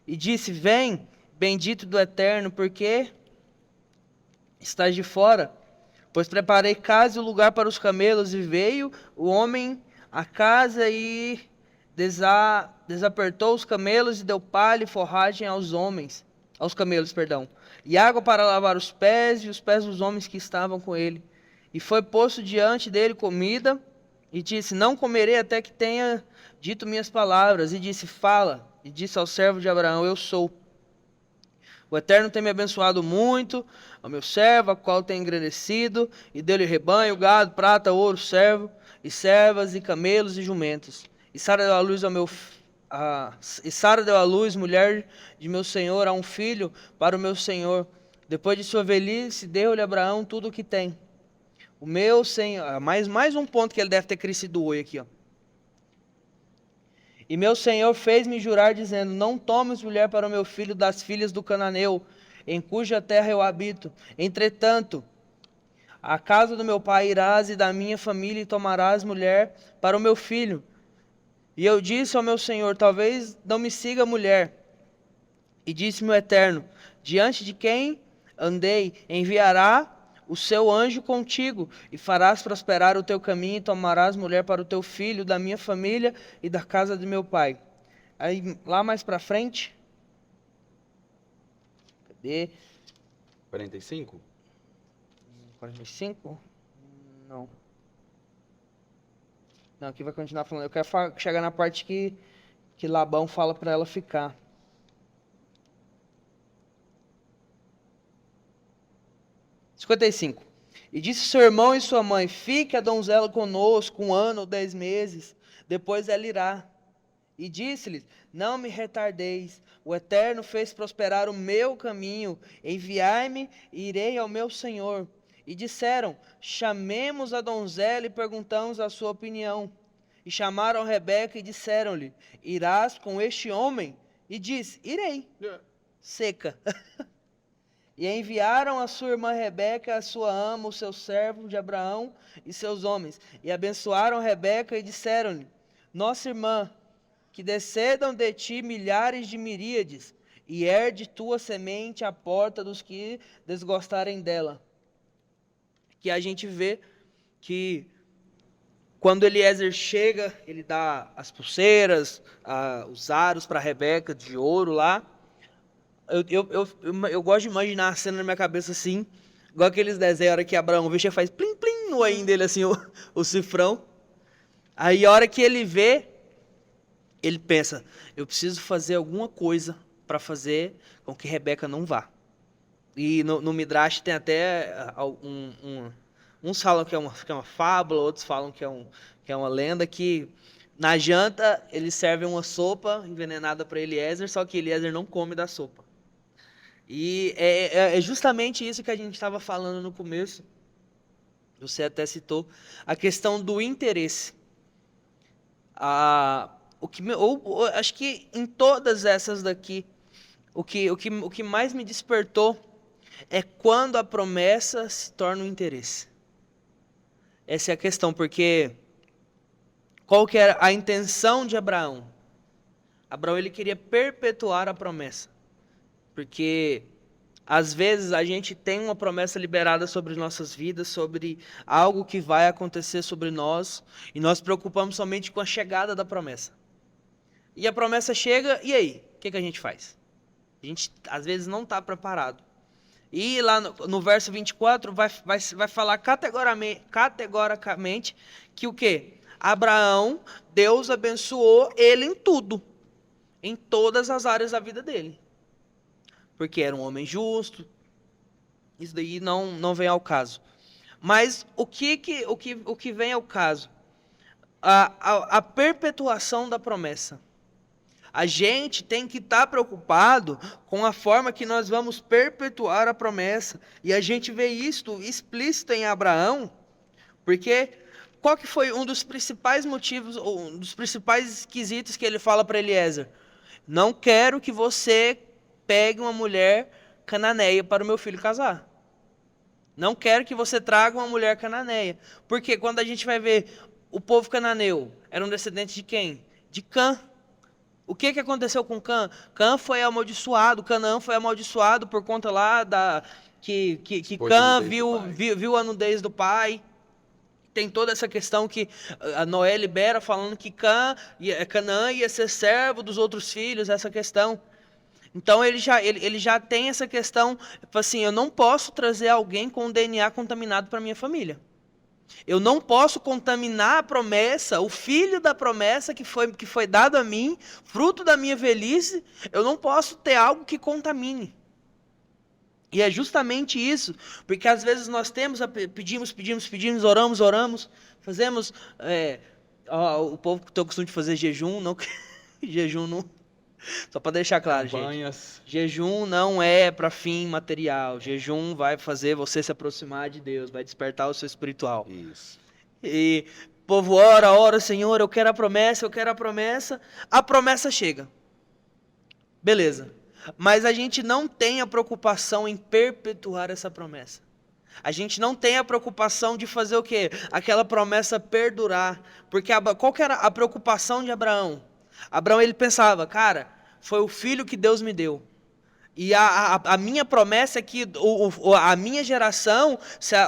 e disse: Vem, bendito do Eterno, porque estás de fora, pois preparei casa e lugar para os camelos. E veio o homem à casa e desapertou os camelos e deu palha e forragem aos camelos, perdão, e água para lavar os pés e os pés dos homens que estavam com ele. E foi posto diante dele comida, e disse: Não comerei até que tenha dito minhas palavras. E disse: Fala. E disse ao servo de Abraão: Eu sou. O Eterno tem me abençoado muito, ao meu servo, a qual tem engrandecido, e deu-lhe rebanho, gado, prata, ouro, servo, e servas, e camelos, e jumentos. E Sara deu à luz, mulher de meu senhor, a um filho para o meu senhor. Depois de sua velhice, deu-lhe Abraão tudo o que tem. O meu senhor, mais um ponto que ele deve ter crescido hoje aqui, ó. E meu senhor fez-me jurar, dizendo: Não tomes mulher para o meu filho das filhas do cananeu, em cuja terra eu habito. Entretanto, à casa do meu pai irás, e da minha família, e tomarás mulher para o meu filho. E eu disse ao meu senhor: Talvez não me siga mulher. E disse-me o Eterno: Diante de quem andei, enviará o seu anjo contigo, e farás prosperar o teu caminho, e tomarás mulher para o teu filho, da minha família e da casa de meu pai. Aí, lá mais para frente, cadê? 45? 45? Não. Não, aqui vai continuar falando. Eu quero chegar na parte que Labão fala para ela ficar. 55. E disse seu irmão e sua mãe: Fique a donzela conosco 1 ano ou 10 meses, depois ela irá. E disse-lhes: Não me retardeis, o Eterno fez prosperar o meu caminho, enviai-me e irei ao meu senhor. E disseram: Chamemos a donzela e perguntamos a sua opinião. E chamaram Rebeca e disseram-lhe: Irás com este homem? E disse: Irei. Seca. E enviaram a sua irmã Rebeca, a sua ama, o seu servo de Abraão e seus homens. E abençoaram Rebeca e disseram-lhe: Nossa irmã, que descedam de ti milhares de miríades, e herde tua semente à porta dos que desgostarem dela. Que a gente vê que quando Eliezer chega, ele dá as pulseiras, os aros para Rebeca de ouro lá. Eu gosto de imaginar a cena na minha cabeça assim, igual aqueles desenhos, a hora que Abraão vê, faz plim plim no olhinho dele assim, o cifrão. Aí a hora que ele vê, ele pensa: eu preciso fazer alguma coisa para fazer com que Rebeca não vá. E no Midrash tem até uns falam que é uma fábula, outros falam que é uma lenda, que na janta eles servem uma sopa envenenada para Eliezer, só que Eliezer não come da sopa. E é justamente isso que a gente estava falando no começo. Você até citou a questão do interesse. Acho que em todas essas daqui, o que mais me despertou é quando a promessa se torna um interesse. Essa é a questão, porque qual que era a intenção de Abraão? Abraão, ele queria perpetuar a promessa. Porque às vezes a gente tem uma promessa liberada sobre nossas vidas, sobre algo que vai acontecer sobre nós, e nós preocupamos somente com a chegada da promessa. E a promessa chega, e aí? O que a gente faz? A gente às vezes não está preparado. E lá no verso 24 vai falar categoricamente que o quê? Abraão, Deus abençoou ele em tudo, em todas as áreas da vida dele. Porque era um homem justo. Isso daí não vem ao caso. Mas o que vem ao caso? A perpetuação da promessa. A gente tem que estar preocupado com a forma que nós vamos perpetuar a promessa. E a gente vê isto explícito em Abraão, porque qual que foi um dos principais motivos, ou um dos principais quesitos que ele fala para Eliezer? Não quero que você pegue uma mulher cananeia para o meu filho casar. Não quero que você traga uma mulher cananeia. Porque quando a gente vai ver, o povo cananeu era um descendente de quem? De Cã. O que aconteceu com Cã? Cã foi amaldiçoado, Canaã foi amaldiçoado por conta lá que Foi a Cã nudez do pai. viu a nudez do pai. Tem toda essa questão que a Noé libera falando que Canaã ia ser servo dos outros filhos, essa questão. Então ele já tem essa questão, tipo assim, eu não posso trazer alguém com DNA contaminado para minha família. Eu não posso contaminar a promessa, o filho da promessa que foi dado a mim, fruto da minha velhice, eu não posso ter algo que contamine. E é justamente isso, porque às vezes nós pedimos, oramos, fazemos, o povo tem o costume de fazer jejum, não, jejum não, só para deixar claro, Campanhas. gente, jejum não é para fim material, jejum vai fazer você se aproximar de Deus, vai despertar o seu espiritual. Isso. E o povo ora, Senhor, eu quero a promessa, a promessa chega, beleza. Mas a gente não tem a preocupação em perpetuar essa promessa. A gente não tem a preocupação de fazer o quê? Aquela promessa perdurar. Porque qual que era a preocupação de Abraão? Abraão, ele pensava, cara, foi o filho que Deus me deu. E a minha promessa é que a minha geração,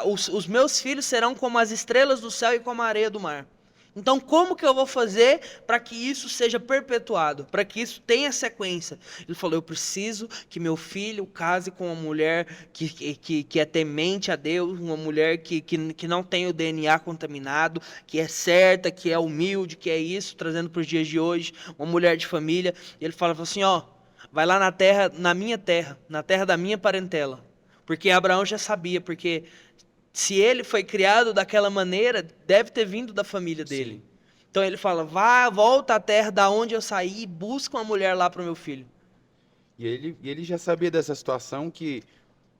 os meus filhos serão como as estrelas do céu e como a areia do mar. Então, como que eu vou fazer para que isso seja perpetuado? Para que isso tenha sequência? Ele falou, eu preciso que meu filho case com uma mulher que é temente a Deus, uma mulher que não tem o DNA contaminado, que é certa, que é humilde, que é isso, trazendo para os dias de hoje, uma mulher de família. E ele fala assim, vai lá na terra, na terra da minha parentela. Porque Abraão já sabia, porque se ele foi criado daquela maneira, deve ter vindo da família dele. Sim. Então ele fala, volta à terra da onde eu saí e busca uma mulher lá para o meu filho. E ele já sabia dessa situação, que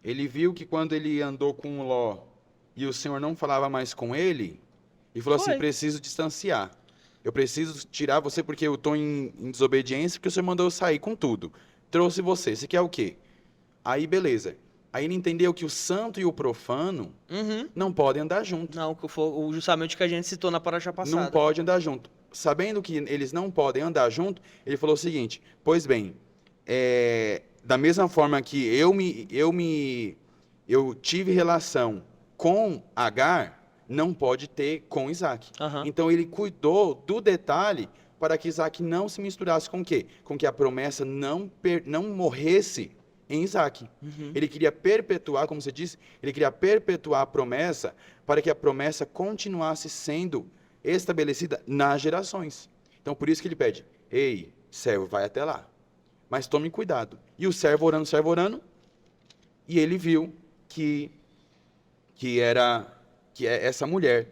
ele viu que quando ele andou com Ló e o Senhor não falava mais com ele, ele falou assim, preciso distanciar. Eu preciso tirar você porque eu estou em desobediência, porque o Senhor mandou eu sair com tudo. Trouxe você. Você quer o quê? Aí, beleza. Aí ele entendeu que o santo e o profano não podem andar juntos. Não, que foi justamente o que a gente citou na paraxá passada. Não pode andar junto. Sabendo que eles não podem andar junto, ele falou o seguinte, pois bem, da mesma forma que eu tive relação com Agar, não pode ter com Isaac. Então ele cuidou do detalhe para que Isaac não se misturasse com o quê? Com que a promessa não morresse em Isaac. Ele queria perpetuar, como você disse, ele queria perpetuar a promessa para que a promessa continuasse sendo estabelecida nas gerações. Então, por isso que ele pede, ei, servo, vai até lá, mas tome cuidado. E o servo orando, e ele viu que é essa mulher.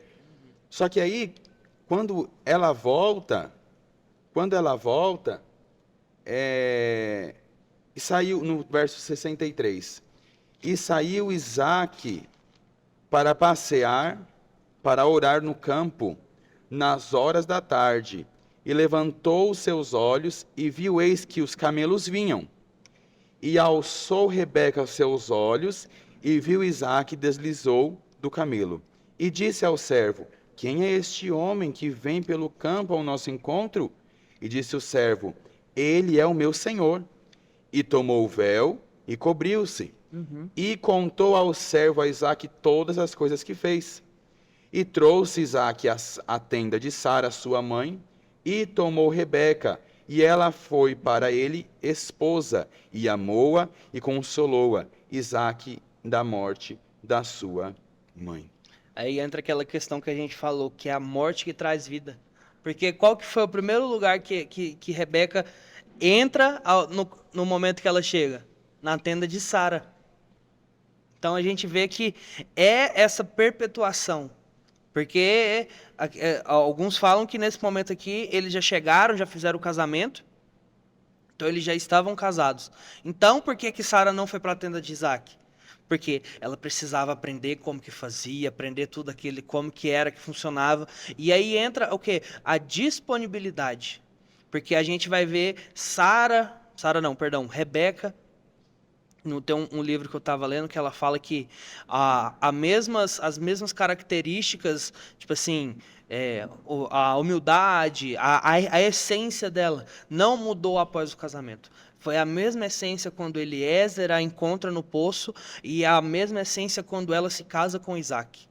Só que aí, quando ela volta, e saiu, no verso 63, e saiu Isaque para passear, para orar no campo, nas horas da tarde, e levantou os seus olhos, e viu, eis que os camelos vinham. E alçou Rebeca os seus olhos, e viu Isaque, deslizou do camelo. E disse ao servo, quem é este homem que vem pelo campo ao nosso encontro? E disse o servo, ele é o meu senhor. E tomou o véu e cobriu-se. E contou ao servo a Isaque todas as coisas que fez. E trouxe Isaque à tenda de Sara, sua mãe, e tomou Rebeca. E ela foi para ele esposa, e amou-a e consolou-a, Isaque, da morte da sua mãe. Aí entra aquela questão que a gente falou, que é a morte que traz vida. Porque qual que foi o primeiro lugar que Rebeca entra no momento que ela chega? Na tenda de Sara. Então a gente vê que é essa perpetuação. Porque alguns falam que nesse momento aqui eles já chegaram, já fizeram o casamento. Então eles já estavam casados. Então por que Sara não foi para a tenda de Isaac? Porque ela precisava aprender como que fazia, aprender tudo aquilo, como que era, que funcionava. E aí entra o quê? A disponibilidade. Porque a gente vai ver Rebeca Tem um livro que eu estava lendo que ela fala que as mesmas características, tipo assim, a humildade, a essência dela não mudou após o casamento. Foi a mesma essência quando Eliezer a encontra no poço e a mesma essência quando ela se casa com Isaac.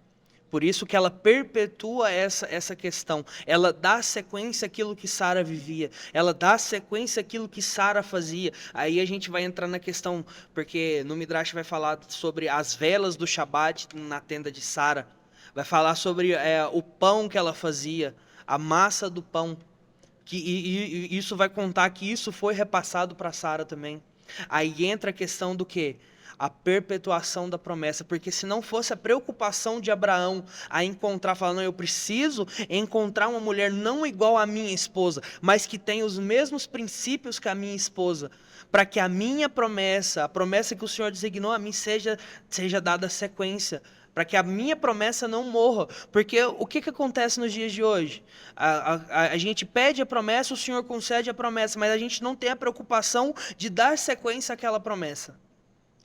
Por isso que ela perpetua essa questão. Ela dá sequência àquilo que Sara vivia. Ela dá sequência àquilo que Sara fazia. Aí a gente vai entrar na questão, porque no Midrash vai falar sobre as velas do Shabat na tenda de Sara. Vai falar sobre o pão que ela fazia, a massa do pão. E isso vai contar que isso foi repassado para Sara também. Aí entra a questão do quê? A perpetuação da promessa, porque se não fosse a preocupação de Abraão a encontrar, falando, eu preciso encontrar uma mulher não igual à minha esposa, mas que tenha os mesmos princípios que a minha esposa, para que a minha promessa, a promessa que o Senhor designou a mim seja dada sequência, para que a minha promessa não morra, porque o que acontece nos dias de hoje? A gente pede a promessa, o Senhor concede a promessa, mas a gente não tem a preocupação de dar sequência àquela promessa.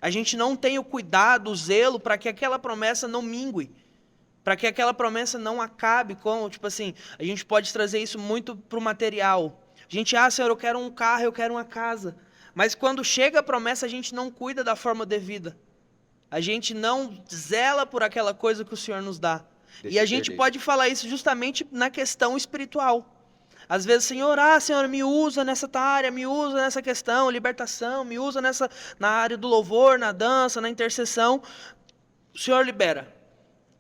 A gente não tem o cuidado, o zelo para que aquela promessa não mingue, para que aquela promessa não acabe com, tipo assim, a gente pode trazer isso muito para o material. A gente, Senhor, eu quero um carro, eu quero uma casa. Mas quando chega a promessa, a gente não cuida da forma devida. A gente não zela por aquela coisa que o Senhor nos dá. E a gente pode falar isso justamente na questão espiritual. Às vezes, Senhor, Senhor, me usa nessa área, me usa nessa questão, libertação, me usa na área do louvor, na dança, na intercessão. O Senhor libera.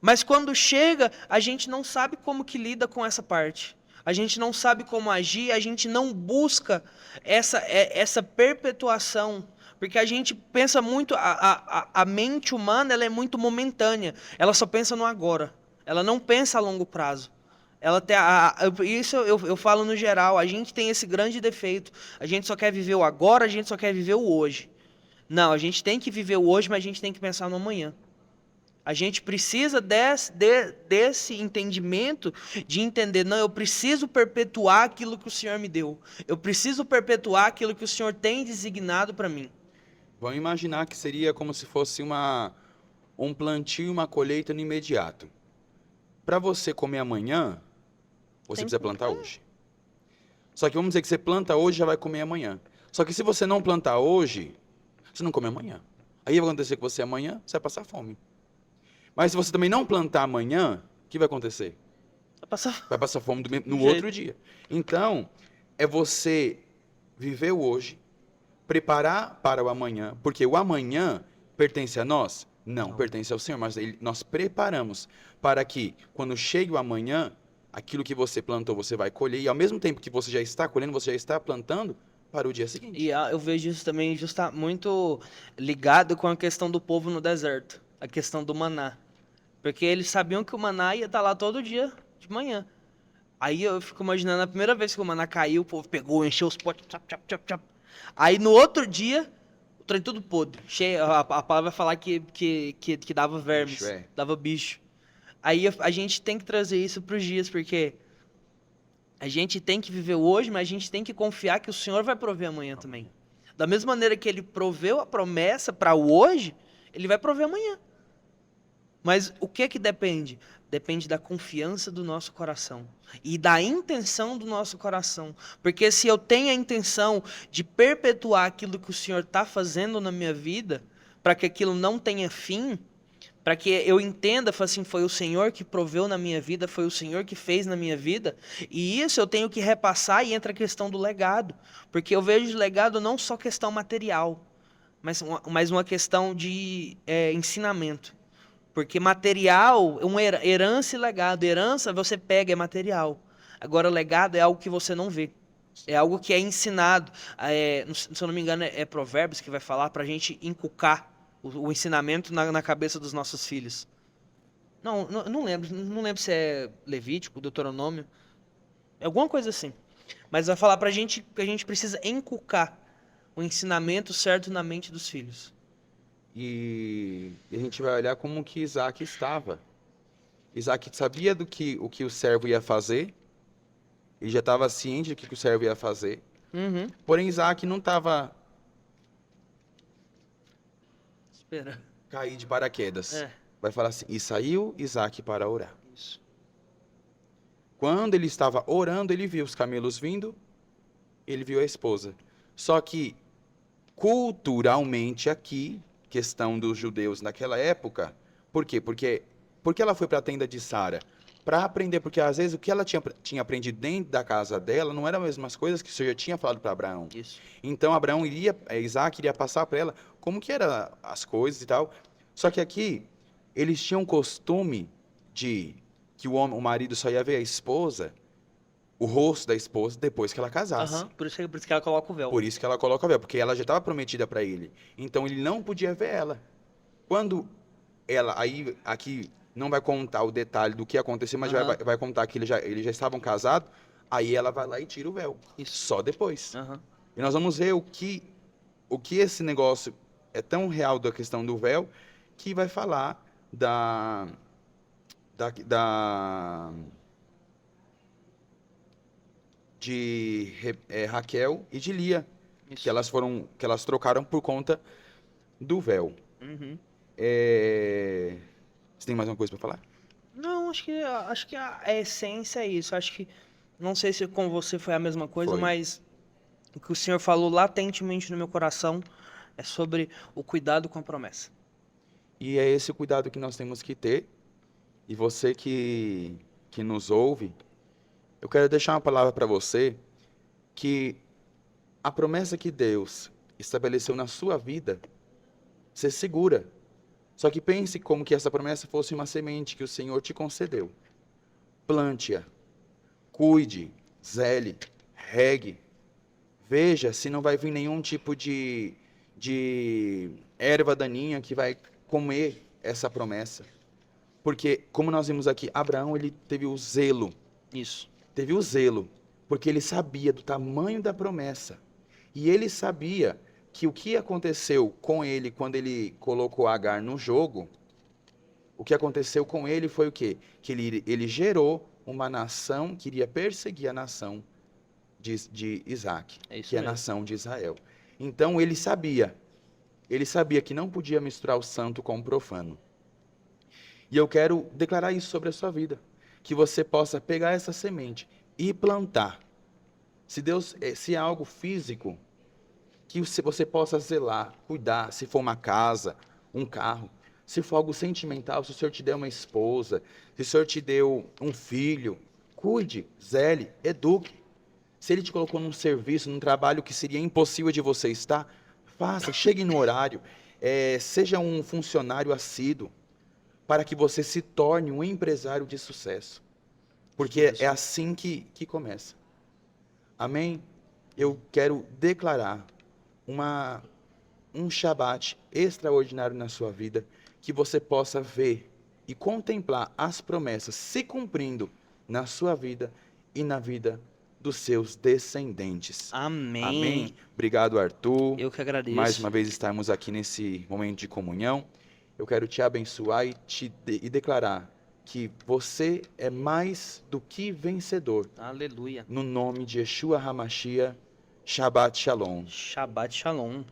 Mas quando chega, a gente não sabe como que lida com essa parte. A gente não sabe como agir, a gente não busca essa perpetuação. Porque a gente pensa muito, a mente humana ela é muito momentânea. Ela só pensa no agora. Ela não pensa a longo prazo. Ela tem isso eu falo no geral, a gente tem esse grande defeito. A gente só quer viver o agora, a gente só quer viver o hoje. Não, a gente tem que viver o hoje, mas a gente tem que pensar no amanhã. A gente precisa desse entendimento de entender, não, eu preciso perpetuar aquilo que o Senhor me deu. Eu preciso perpetuar aquilo que o Senhor tem designado para mim. Vamos imaginar que seria como se fosse um plantio e uma colheita no imediato. Para você comer amanhã, você precisa plantar hoje. Só que vamos dizer que você planta hoje e já vai comer amanhã. Só que se você não plantar hoje, você não come amanhã. Aí vai acontecer com você amanhã, você vai passar fome. Mas se você também não plantar amanhã, o que vai acontecer? Vai passar fome no outro dia. Então, é você viver o hoje, preparar para o amanhã, porque o amanhã pertence a nós? Não, pertence ao Senhor, mas nós preparamos para que, quando chegue o amanhã, aquilo que você plantou, você vai colher, e ao mesmo tempo que você já está colhendo, você já está plantando para o dia seguinte. E eu vejo isso também muito ligado com a questão do povo no deserto, a questão do maná. Porque eles sabiam que o maná ia estar lá todo dia de manhã. Aí eu fico imaginando, a primeira vez que o maná caiu, o povo pegou, encheu os potes, tchap. Aí no outro dia, o trem tudo podre. A palavra vai falar que dava vermes, dava bicho. Aí a gente tem que trazer isso para os dias, porque a gente tem que viver hoje, mas a gente tem que confiar que o Senhor vai prover amanhã também. Da mesma maneira que Ele proveu a promessa para o hoje, Ele vai prover amanhã. Mas o que depende? Depende da confiança do nosso coração e da intenção do nosso coração. Porque se eu tenho a intenção de perpetuar aquilo que o Senhor está fazendo na minha vida, para que aquilo não tenha fim, para que eu entenda, assim, foi o Senhor que proveu na minha vida, foi o Senhor que fez na minha vida, e isso eu tenho que repassar, e entra a questão do legado. Porque eu vejo legado não só questão material, mas uma questão de ensinamento. Porque material, uma herança e legado. Herança você pega, é material. Agora, legado é algo que você não vê. É algo que é ensinado. Se eu não me engano, é Provérbios que vai falar para a gente inculcar o ensinamento na cabeça dos nossos filhos. Não lembro se é Levítico, Deuteronômio. É alguma coisa assim. Mas vai falar para a gente que a gente precisa inculcar o ensinamento certo na mente dos filhos. E a gente vai olhar como que Isaac estava. Isaac sabia o que o servo ia fazer. Ele já estava ciente do que o servo ia fazer. Uhum. Porém, Isaac não estava Pera. cair de paraquedas. É, Vai falar assim: e saiu Isaac para orar. isso. Quando ele estava orando, ele viu os camelos vindo, ele viu a esposa. Só que, culturalmente aqui, questão dos judeus naquela época, por quê? Porque ela foi para a tenda de Sara? Para aprender, porque às vezes o que ela tinha aprendido dentro da casa dela não eram as mesmas coisas que o Senhor já tinha falado para Abraão. Isso. Então Isaac iria passar para ela como que eram as coisas e tal. Só que aqui eles tinham costume de que o marido só ia ver a esposa, o rosto da esposa depois que ela casasse. Aham, por isso que ela coloca o véu. Por isso que ela coloca o véu, porque ela já estava prometida para ele. Então ele não podia ver ela. Quando ela, aí aqui não vai contar o detalhe do que aconteceu, mas Aham. vai contar que eles já estavam casados, aí ela vai lá e tira o véu. Isso. Só depois. Aham. E nós vamos ver o que esse negócio é tão real da questão do véu, que vai falar de Raquel e de Lia, Isso. que elas trocaram por conta do véu. Uhum. Você tem mais uma coisa para falar? Não, acho que a essência é isso. Acho que, não sei se com você foi a mesma coisa, Foi. mas o que o Senhor falou latentemente no meu coração é sobre o cuidado com a promessa. E é esse o cuidado que nós temos que ter. E você que nos ouve, eu quero deixar uma palavra para você, que a promessa que Deus estabeleceu na sua vida, você segura. Só que pense como que essa promessa fosse uma semente que o Senhor te concedeu. Plante-a, cuide, zele, regue. Veja se não vai vir nenhum tipo de erva daninha que vai comer essa promessa. Porque, como nós vimos aqui, Abraão ele teve o zelo. Isso. Teve o zelo, porque ele sabia do tamanho da promessa. E ele sabia que o que aconteceu com ele quando ele colocou Agar no jogo, o que aconteceu com ele foi o quê? Que ele gerou uma nação que iria perseguir a nação de Isaac, É isso que é a mesmo. nação de Israel. Então ele sabia que não podia misturar o santo com o profano. E eu quero declarar isso sobre a sua vida, que você possa pegar essa semente e plantar. Se é algo físico, que você possa zelar, cuidar, se for uma casa, um carro. Se for algo sentimental, se o Senhor te deu uma esposa, se o Senhor te deu um filho, cuide, zele, eduque. Se Ele te colocou num serviço, num trabalho que seria impossível de você estar, faça, chegue no horário, seja um funcionário assíduo, para que você se torne um empresário de sucesso. Porque é assim que começa. Amém? Eu quero declarar um Shabat extraordinário na sua vida, que você possa ver e contemplar as promessas se cumprindo na sua vida e na vida dos seus descendentes. Amém. Amém? Obrigado, Arthur. Eu que agradeço. Mais uma vez estarmos aqui nesse momento de comunhão. Eu quero te abençoar e declarar que você é mais do que vencedor. Aleluia. No nome de Yeshua HaMashiach, Shabbat Shalom. Shabbat Shalom.